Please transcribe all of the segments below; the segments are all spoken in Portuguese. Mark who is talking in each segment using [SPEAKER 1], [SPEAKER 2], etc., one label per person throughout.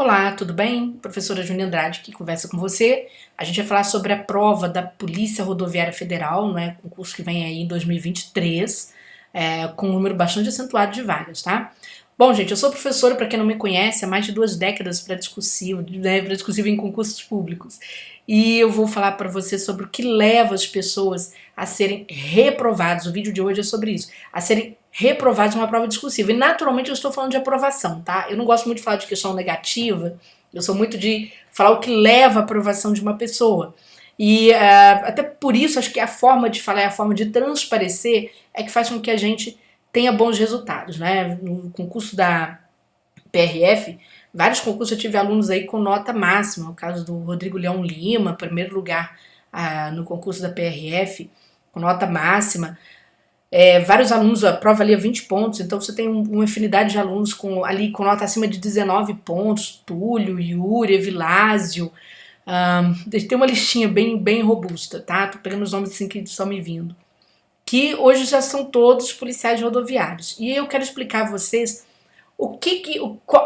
[SPEAKER 1] Olá, tudo bem? Professora Júlia Andrade que conversa com você. A gente vai falar sobre a prova da Polícia Rodoviária Federal, né? Concurso que vem aí em 2023, com um número bastante acentuado de vagas, tá? Bom, gente, eu sou professora, para quem não me conhece, há mais de 2 décadas para discursivo, né, para discursivo em concursos públicos. E eu vou falar para você sobre o que leva as pessoas a serem reprovadas. O vídeo de hoje é sobre isso, a serem reprovados em uma prova discursiva. E naturalmente eu estou falando de aprovação, tá? Eu não gosto muito de falar de questão negativa, eu sou muito de falar o que leva à aprovação de uma pessoa. E até por isso acho que a forma de falar, a forma de transparecer é que faz com que a gente tenha bons resultados, né? No concurso da PRF, vários concursos eu tive alunos aí com nota máxima, o caso do Rodrigo Leão Lima, primeiro lugar no concurso da PRF, com nota máxima. Vários alunos, a prova ali é 20 pontos, então você tem uma infinidade de alunos ali com nota acima de 19 pontos, Túlio, Yuri, Evilásio. Tem uma listinha bem robusta, tá? Tô pegando os nomes assim que estão me vindo. Que hoje já são todos policiais rodoviários. E eu quero explicar a vocês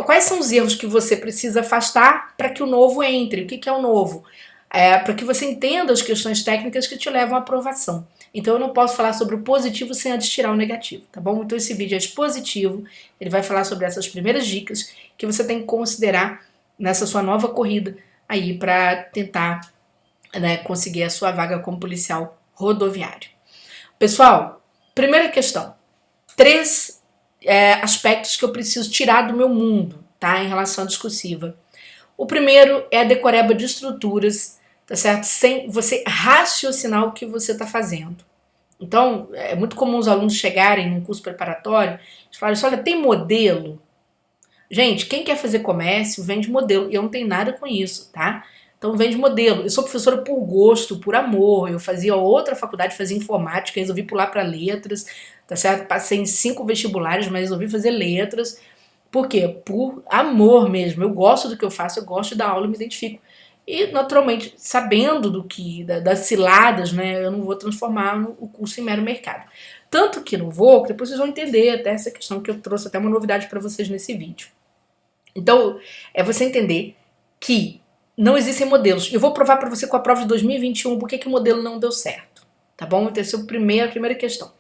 [SPEAKER 1] quais são os erros que você precisa afastar para que o novo entre. O que é o novo? Para que você entenda as questões técnicas que te levam à aprovação. Então eu não posso falar sobre o positivo sem antes tirar o negativo, tá bom? Então esse vídeo é expositivo, ele vai falar sobre essas primeiras dicas que você tem que considerar nessa sua nova corrida aí para tentar, né, conseguir a sua vaga como policial rodoviário. Pessoal, primeira questão. 3 aspectos que eu preciso tirar do meu mundo, tá? Em relação à discursiva. O primeiro é a decoreba de estruturas, tá certo? Sem você raciocinar o que você está fazendo. Então, é muito comum os alunos chegarem num curso preparatório e falarem assim, olha, tem modelo? Gente, quem quer fazer comércio vende modelo. E eu não tenho nada com isso, tá? Então vende modelo. Eu sou professora por gosto, por amor. Eu fazia outra faculdade, fazia informática, resolvi pular para letras, tá certo? Passei em 5 vestibulares, mas resolvi fazer letras. Por quê? Por amor mesmo. Eu gosto do que eu faço, eu gosto da aula, eu me identifico. E, naturalmente, sabendo das ciladas, né, eu não vou transformar o curso em mero mercado. Tanto que não vou, que depois vocês vão entender até essa questão que eu trouxe até uma novidade para vocês nesse vídeo. Então, é você entender que não existem modelos. Eu vou provar para você com a prova de 2021 por que o modelo não deu certo. Tá bom? Então, essa é a primeira questão.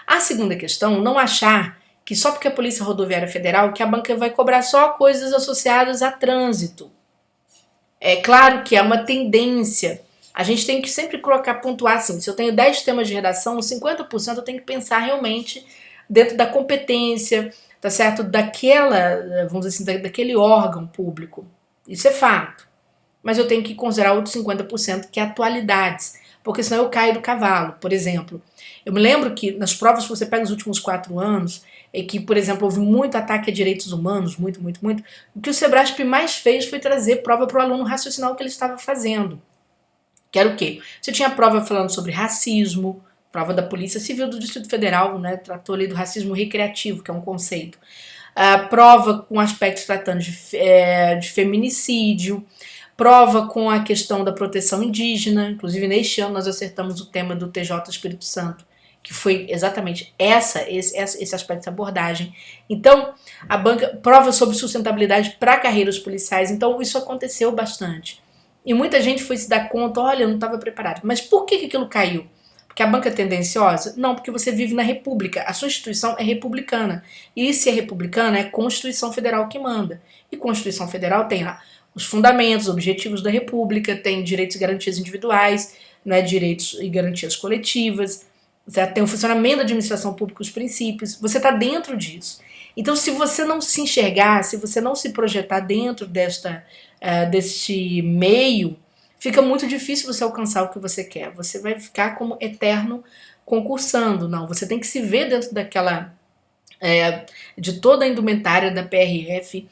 [SPEAKER 1] A segunda questão, não achar que só porque a Polícia Rodoviária Federal que a banca vai cobrar só coisas associadas a trânsito. É claro que é uma tendência. A gente tem que sempre colocar, pontuar assim, se eu tenho 10 temas de redação, 50% eu tenho que pensar realmente dentro da competência, tá certo? Vamos dizer assim, daquele órgão público. Isso é fato. Mas eu tenho que considerar outros 50% que é atualidades, porque senão eu caio do cavalo. Por exemplo, eu me lembro que nas provas que você pega os últimos 4 anos, é que, por exemplo, houve muito ataque a direitos humanos, muito. O que o Sebrasp mais fez foi trazer prova para o aluno raciocinar o que ele estava fazendo. Que era o quê? Você tinha prova falando sobre racismo, prova da Polícia Civil do Distrito Federal, né, tratou ali do racismo recreativo, que é um conceito. Prova com aspectos tratando de feminicídio, prova com a questão da proteção indígena, inclusive neste ano nós acertamos o tema do TJ Espírito Santo, que foi exatamente esse aspecto de abordagem. Então, a banca prova sobre sustentabilidade para carreiras policiais, então isso aconteceu bastante. E muita gente foi se dar conta, olha, eu não estava preparado. Mas por que aquilo caiu? Porque a banca é tendenciosa? Não, porque você vive na república, a sua instituição é republicana. E se é republicana, é a Constituição Federal que manda. E Constituição Federal tem lá os fundamentos, objetivos da república, tem direitos e garantias individuais, né, direitos e garantias coletivas, tem o funcionamento da administração pública, os princípios, você está dentro disso. Então, se você não se enxergar, se você não se projetar dentro deste meio, fica muito difícil você alcançar o que você quer. Você vai ficar como eterno concursando. Não, você tem que se ver dentro de toda a indumentária da PRF,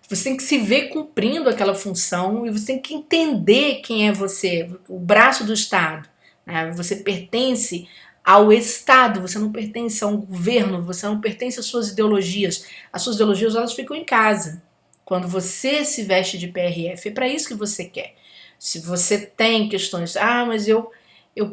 [SPEAKER 1] você tem que se ver cumprindo aquela função e você tem que entender quem é você, o braço do Estado. Né? Você pertence ao Estado, você não pertence a um governo, você não pertence às suas ideologias. As suas ideologias elas ficam em casa. Quando você se veste de PRF, é para isso que você quer. Se você tem questões, mas eu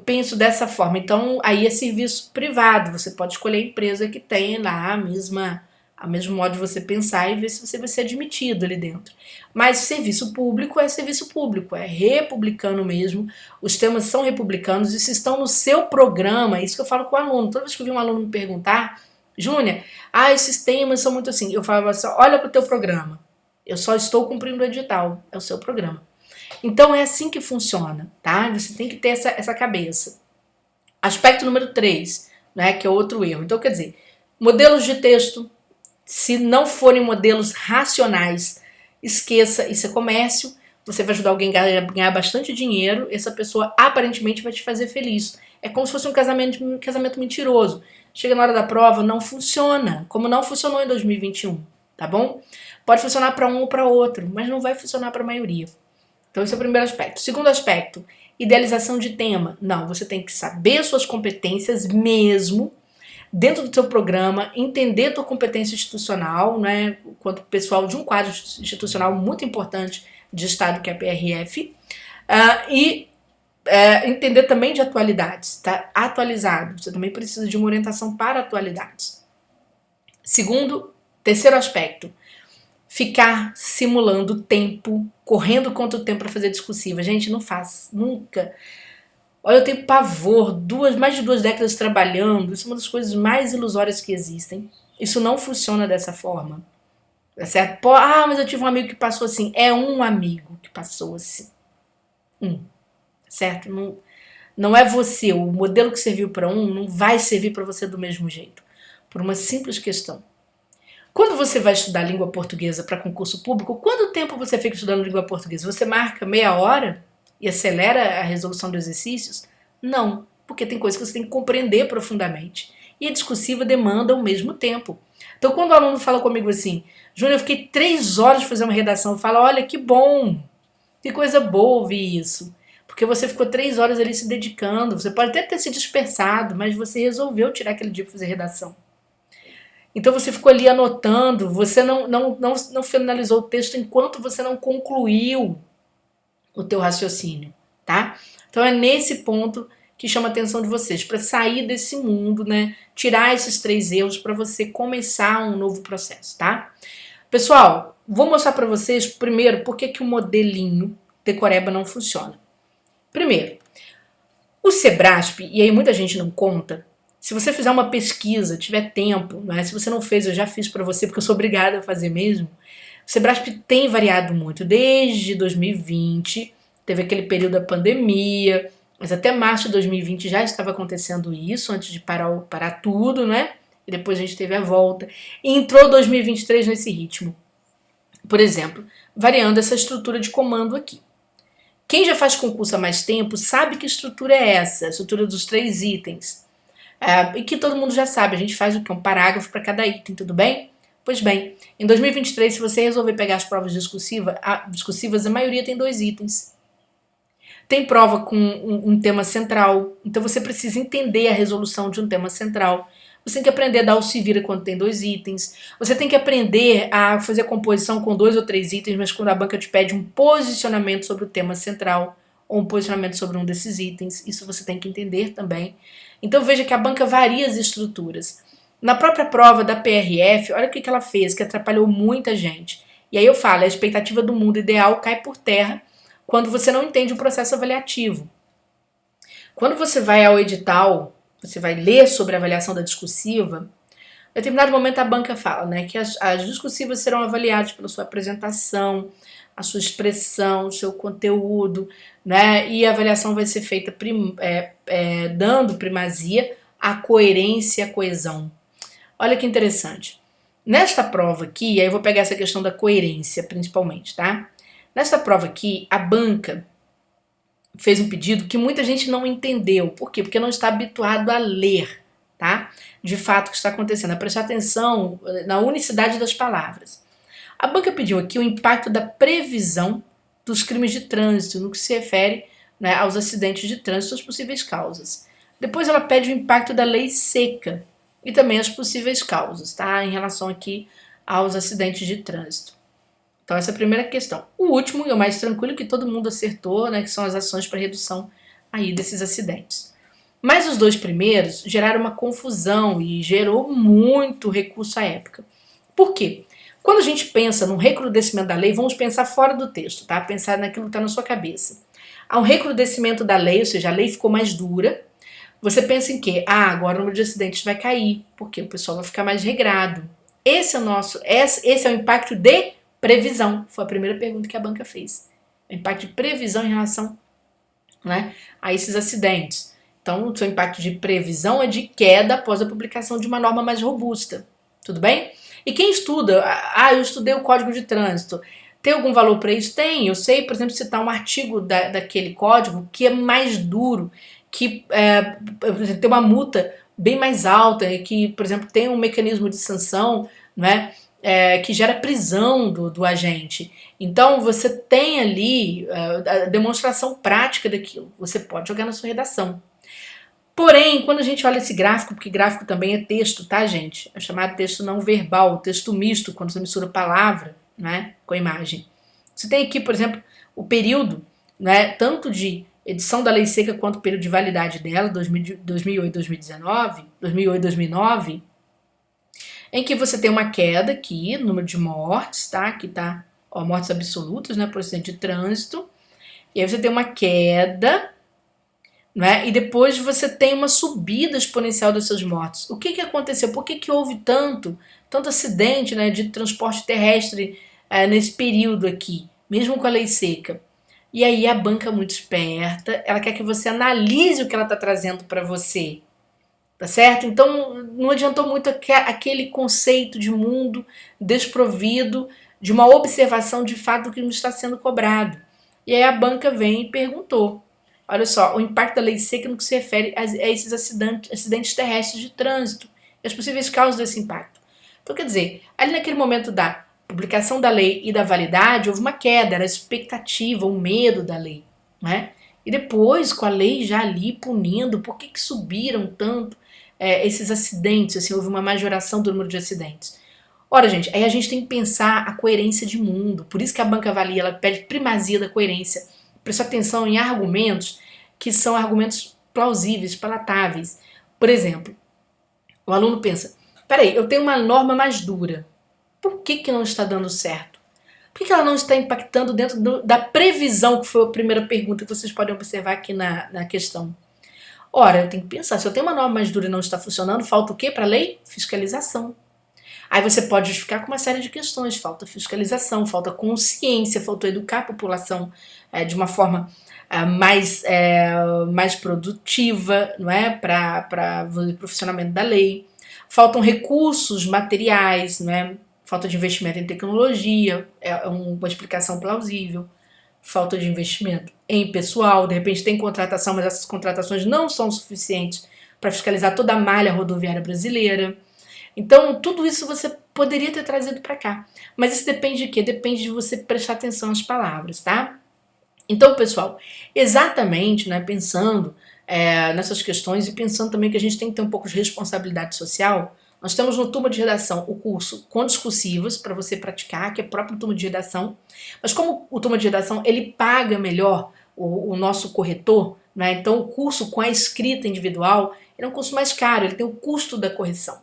[SPEAKER 1] penso dessa forma, então aí é serviço privado, você pode escolher a empresa que tem lá a mesma o mesmo modo de você pensar e ver se você vai ser admitido ali dentro. Mas serviço público, é republicano mesmo, os temas são republicanos e se estão no seu programa, isso que eu falo com o aluno, toda vez que eu vi um aluno me perguntar, Júnia, esses temas são muito assim, eu falo assim, olha para o teu programa, eu só estou cumprindo o edital, é o seu programa. Então é assim que funciona, tá? Você tem que ter essa cabeça. Aspecto número 3, né, que é outro erro. Então, quer dizer, modelos de texto, se não forem modelos racionais, esqueça, isso é comércio, você vai ajudar alguém a ganhar bastante dinheiro, essa pessoa aparentemente vai te fazer feliz. É como se fosse um casamento mentiroso. Chega na hora da prova, não funciona, como não funcionou em 2021, tá bom? Pode funcionar para um ou para outro, mas não vai funcionar para a maioria. Então esse é o primeiro aspecto. Segundo aspecto, idealização de tema. Não, você tem que saber suas competências mesmo, dentro do seu programa, entender a tua competência institucional, né, quanto pessoal de um quadro institucional muito importante de Estado, que é a PRF, e entender também de atualidades, tá? Atualizado, você também precisa de uma orientação para atualidades. Terceiro aspecto, ficar simulando o tempo, correndo contra o tempo para fazer discursiva. Gente, não faz, nunca. Olha, eu tenho pavor, mais de 2 décadas trabalhando, isso é uma das coisas mais ilusórias que existem. Isso não funciona dessa forma. Tá certo? Mas eu tive um amigo que passou assim. É um amigo que passou assim. Certo? Não é você. O modelo que serviu para um não vai servir para você do mesmo jeito. Por uma simples questão. Quando você vai estudar língua portuguesa para concurso público, quanto tempo você fica estudando língua portuguesa? Você marca meia hora e acelera a resolução dos exercícios? Não, porque tem coisas que você tem que compreender profundamente. E a discursiva demanda o mesmo tempo. Então, quando o aluno fala comigo assim, Júnior, eu fiquei 3 horas de fazer uma redação, eu falo, olha, que bom, que coisa boa ouvir isso. Porque você ficou 3 horas ali se dedicando, você pode até ter se dispersado, mas você resolveu tirar aquele dia para fazer redação. Então você ficou ali anotando, você não finalizou o texto enquanto você não concluiu o teu raciocínio, tá? Então é nesse ponto que chama a atenção de vocês, para sair desse mundo, né? Tirar esses 3 erros para você começar um novo processo, tá? Pessoal, vou mostrar para vocês primeiro por que o modelinho decoreba não funciona. Primeiro, o Sebrasp, e aí muita gente não conta, se você fizer uma pesquisa, tiver tempo, né? Se você não fez, eu já fiz para você, porque eu sou obrigada a fazer mesmo. O Sebrasp tem variado muito. Desde 2020, teve aquele período da pandemia, mas até março de 2020 já estava acontecendo isso, antes de parar tudo, né? E depois a gente teve a volta. E entrou 2023 nesse ritmo. Por exemplo, variando essa estrutura de comando aqui. Quem já faz concurso há mais tempo sabe que estrutura é essa, a estrutura dos 3 itens. E que todo mundo já sabe, a gente faz o que? Um parágrafo para cada item, tudo bem? Pois bem, em 2023, se você resolver pegar as provas discursivas, a maioria tem 2 itens. Tem prova com um tema central, então você precisa entender a resolução de um tema central. Você tem que aprender a dar o se vira quando tem 2 itens. Você tem que aprender a fazer a composição com 2 ou 3 itens, mas quando a banca te pede um posicionamento sobre o tema central ou um posicionamento sobre um desses itens, isso você tem que entender também. Então veja que a banca varia as estruturas. Na própria prova da PRF, olha o que ela fez, que atrapalhou muita gente. E aí eu falo, a expectativa do mundo ideal cai por terra quando você não entende o processo avaliativo. Quando você vai ao edital, você vai ler sobre a avaliação da discursiva, em determinado momento a banca fala, né, que as discursivas serão avaliadas pela sua apresentação, a sua expressão, o seu conteúdo, né, e a avaliação vai ser feita dando primazia à coerência e à coesão. Olha que interessante. Nesta prova aqui, aí eu vou pegar essa questão da coerência principalmente, tá? Nesta prova aqui, a banca fez um pedido que muita gente não entendeu. Por quê? Porque não está habituado a ler, tá? De fato o que está acontecendo, a prestar atenção na unicidade das palavras. A banca pediu aqui o impacto da previsão dos crimes de trânsito, no que se refere, né, aos acidentes de trânsito e as possíveis causas. Depois ela pede o impacto da lei seca e também as possíveis causas, tá? Em relação aqui aos acidentes de trânsito. Então essa é a primeira questão. O último e o mais tranquilo, que todo mundo acertou, né, que são as ações para redução aí desses acidentes. Mas os 2 primeiros geraram uma confusão e gerou muito recurso à época. Por quê? Quando a gente pensa no recrudescimento da lei, vamos pensar fora do texto, tá? Pensar naquilo que está na sua cabeça. Há um recrudescimento da lei, ou seja, a lei ficou mais dura. Você pensa em quê? Agora o número de acidentes vai cair, porque o pessoal vai ficar mais regrado. Esse é o impacto de previsão. Foi a primeira pergunta que a banca fez. O impacto de previsão em relação, né, a esses acidentes. Então, o seu impacto de previsão é de queda após a publicação de uma norma mais robusta. Tudo bem? E quem estuda, eu estudei o Código de Trânsito, tem algum valor para isso? Tem. Eu sei, por exemplo, citar um artigo daquele código que é mais duro, que tem uma multa bem mais alta, que, por exemplo, tem um mecanismo de sanção, né, que gera prisão do agente. Então, você tem ali a demonstração prática daquilo. Você pode jogar na sua redação. Porém, quando a gente olha esse gráfico, porque gráfico também é texto, tá, gente? É chamado texto não verbal, texto misto, quando você mistura palavra, né, com a imagem. Você tem aqui, por exemplo, o período, né, tanto de edição da lei seca quanto o período de validade dela, 2008-2019, 2008-2009, em que você tem uma queda aqui, número de mortes, tá? Aqui tá, ó, mortes absolutas, né, por acidente de trânsito. E aí você tem uma queda, né? E depois você tem uma subida exponencial dessas mortes. O que aconteceu? Por que houve tanto acidente, né, de transporte terrestre nesse período aqui, mesmo com a lei seca? E aí a banca muito esperta, ela quer que você analise o que ela está trazendo para você, tá certo? Então não adiantou muito aquele conceito de mundo desprovido de uma observação de fato do que está sendo cobrado. E aí a banca vem e perguntou: olha só, o impacto da lei seca no que se refere a esses acidentes terrestres de trânsito e as possíveis causas desse impacto. Então, quer dizer, ali naquele momento da publicação da lei e da validade, houve uma queda, era a expectativa, o medo da lei, né? E depois, com a lei já ali punindo, por que subiram tanto esses acidentes, assim, houve uma majoração do número de acidentes? Ora, gente, aí a gente tem que pensar a coerência de mundo, por isso que a banca avalia, ela pede primazia da coerência. Preste atenção em argumentos que são argumentos plausíveis, palatáveis. Por exemplo, o aluno pensa: peraí, eu tenho uma norma mais dura. Por que não está dando certo? Por que ela não está impactando dentro da previsão, que foi a primeira pergunta que vocês podem observar aqui na questão? Ora, eu tenho que pensar, se eu tenho uma norma mais dura e não está funcionando, falta o quê para a lei? Fiscalização. Aí você pode justificar com uma série de questões. Falta fiscalização, falta consciência, faltou educar a população de uma forma mais produtiva, não é? Para o funcionamento da lei. Faltam recursos materiais, não é? Falta de investimento em tecnologia, é uma explicação plausível. Falta de investimento em pessoal, de repente tem contratação, mas essas contratações não são suficientes para fiscalizar toda a malha rodoviária brasileira. Então, tudo isso você poderia ter trazido para cá. Mas isso depende de quê? Depende de você prestar atenção às palavras, tá? Então, pessoal, exatamente, né, pensando nessas questões e pensando também que a gente tem que ter um pouco de responsabilidade social, nós temos no Turma de Redação o curso com discursivas para você praticar, que é próprio Turma de Redação. Mas como o Turma de Redação, ele paga melhor o nosso corretor, né? Então o curso com a escrita individual, ele é um curso mais caro, ele tem o custo da correção.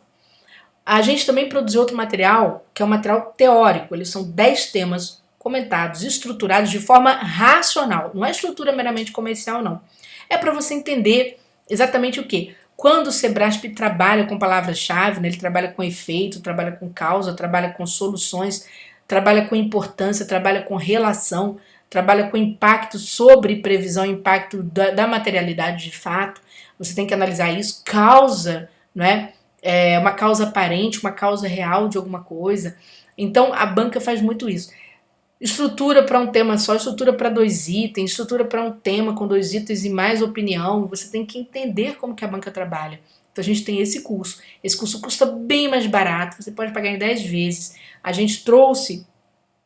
[SPEAKER 1] A gente também produziu outro material, que é um material teórico. Eles são 10 temas comentados, estruturados de forma racional. Não é estrutura meramente comercial, não. É para você entender exatamente o quê? Quando o Sebrasp trabalha com palavras-chave, né, ele trabalha com efeito, trabalha com causa, trabalha com soluções, trabalha com importância, trabalha com relação, trabalha com impacto sobre previsão, impacto da materialidade de fato. Você tem que analisar isso. Causa, né? Uma causa aparente, uma causa real de alguma coisa. Então a banca faz muito isso. Estrutura para um tema só, estrutura para 2 itens, estrutura para um tema com 2 itens e mais opinião. Você tem que entender como que a banca trabalha. Então a gente tem esse curso. Esse curso custa bem mais barato, você pode pagar em 10 vezes. A gente trouxe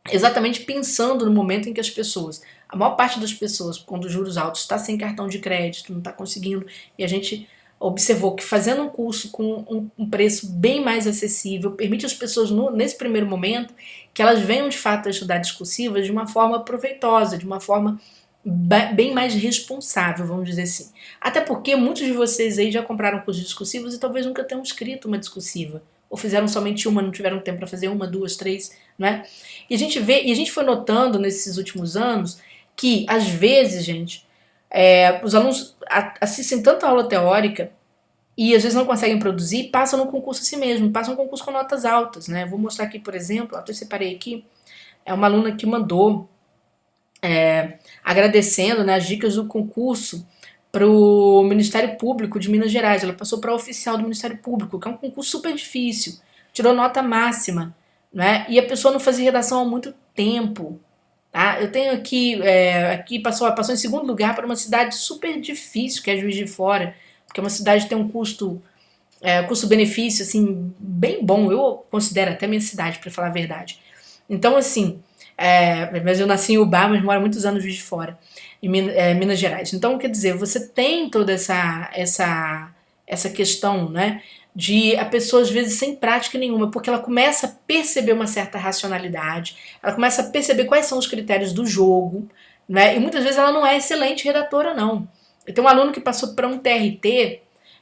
[SPEAKER 1] exatamente pensando no momento em que as pessoas, a maior parte das pessoas, quando os juros altos, está sem cartão de crédito, não está conseguindo, e a gente observou que fazendo um curso com um preço bem mais acessível permite às pessoas, nesse primeiro momento, que elas venham de fato a estudar discursivas de uma forma proveitosa, de uma forma bem mais responsável, vamos dizer assim. Até porque muitos de vocês aí já compraram cursos discursivos e talvez nunca tenham escrito uma discursiva. ou fizeram somente uma, não tiveram tempo para fazer uma, duas, três, né? E a gente foi notando nesses últimos anos que, às vezes, gente, os alunos assistem tanta aula teórica e às vezes não conseguem produzir, passam no concurso assim mesmo, passam no concurso com notas altas, né? Vou mostrar aqui, por exemplo, até separei aqui, é uma aluna que mandou agradecendo, né, as dicas do concurso para o Ministério Público de Minas Gerais. Ela passou para oficial do Ministério Público, que é um concurso super difícil, tirou nota máxima, né? E a pessoa não fazia redação há muito tempo. Tá? Eu tenho aqui, aqui passou em segundo lugar para uma cidade super difícil, que é Juiz de Fora, porque é uma cidade que tem um custo-benefício assim, bem bom. Eu considero até minha cidade, para falar a verdade. Então, assim, mas eu nasci em Ubá, mas moro há muitos anos em Juiz de Fora, em Minas Gerais. Então, quer dizer, você tem toda essa questão, né, de a pessoa, às vezes, sem prática nenhuma, porque ela começa a perceber uma certa racionalidade, ela começa a perceber quais são os critérios do jogo, né, e muitas vezes ela não é excelente redatora, não. Eu tenho um aluno que passou para um TRT,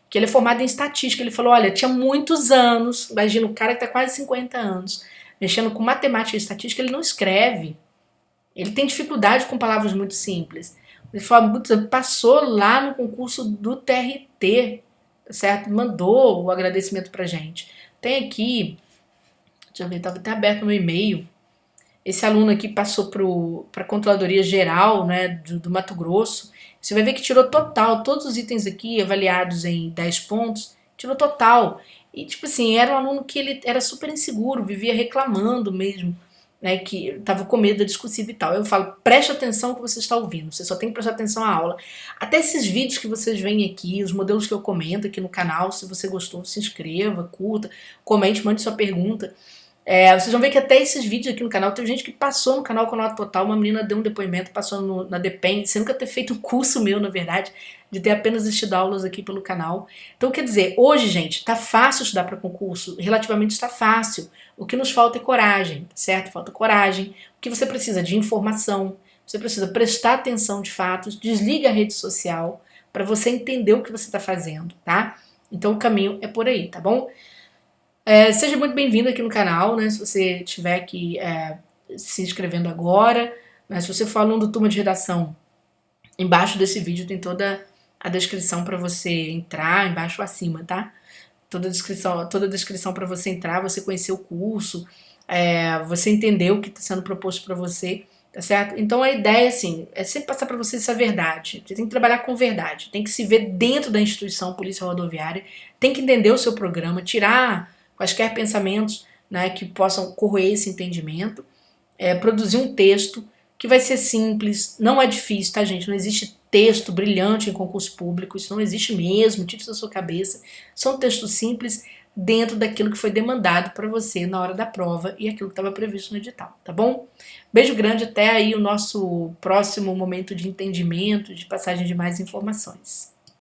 [SPEAKER 1] que ele é formado em estatística, ele falou, olha, tinha muitos anos, imagina, o cara que está quase 50 anos, mexendo com matemática e estatística, ele não escreve. Ele tem dificuldade com palavras muito simples. Ele falou, passou lá no concurso do TRT, certo? Mandou o agradecimento pra gente. Tem aqui, deixa eu ver, estava até aberto no e-mail. Esse aluno aqui passou para a Controladoria Geral, né, do Mato Grosso. Você vai ver que tirou total, todos os itens aqui avaliados em 10 pontos, tirou total. E, tipo assim, era um aluno que ele era super inseguro, vivia reclamando mesmo, né, que estava com medo da discursiva e tal. Eu falo, preste atenção no que você está ouvindo, você só tem que prestar atenção à aula. Até esses vídeos que vocês veem aqui, os modelos que eu comento aqui no canal, se você gostou, se inscreva, curta, comente, mande sua pergunta. Vocês vão ver que até esses vídeos aqui no canal, tem gente que passou no canal com nota total, uma menina deu um depoimento, passou na DEPEN, sem nunca ter feito um curso meu, na verdade, de ter apenas assistido aulas aqui pelo canal. Então, quer dizer, hoje, gente, tá fácil estudar para concurso, relativamente está fácil. O que nos falta é coragem, certo? Falta coragem. O que você precisa de informação, você precisa prestar atenção de fatos, desliga a rede social para você entender o que você está fazendo, tá? Então, o caminho é por aí, tá bom? Seja muito bem-vindo aqui no canal, né? Se você estiver aqui se inscrevendo agora, né? Se você for aluno do Turma de Redação, embaixo desse vídeo tem toda a descrição para você entrar, embaixo ou acima, tá? Toda a descrição para você entrar, você conhecer o curso, você entender o que está sendo proposto para você, tá certo? Então a ideia, assim, é sempre passar para você essa verdade. Você tem que trabalhar com verdade, tem que se ver dentro da instituição Polícia Rodoviária, tem que entender o seu programa, tirar quaisquer pensamentos, né, que possam corroer esse entendimento, produzir um texto que vai ser simples, não é difícil, tá, gente? Não existe texto brilhante em concurso público, isso não existe mesmo, tire isso da sua cabeça. São textos simples dentro daquilo que foi demandado para você na hora da prova e aquilo que estava previsto no edital, tá bom? Beijo grande, até aí o nosso próximo momento de entendimento, de passagem de mais informações.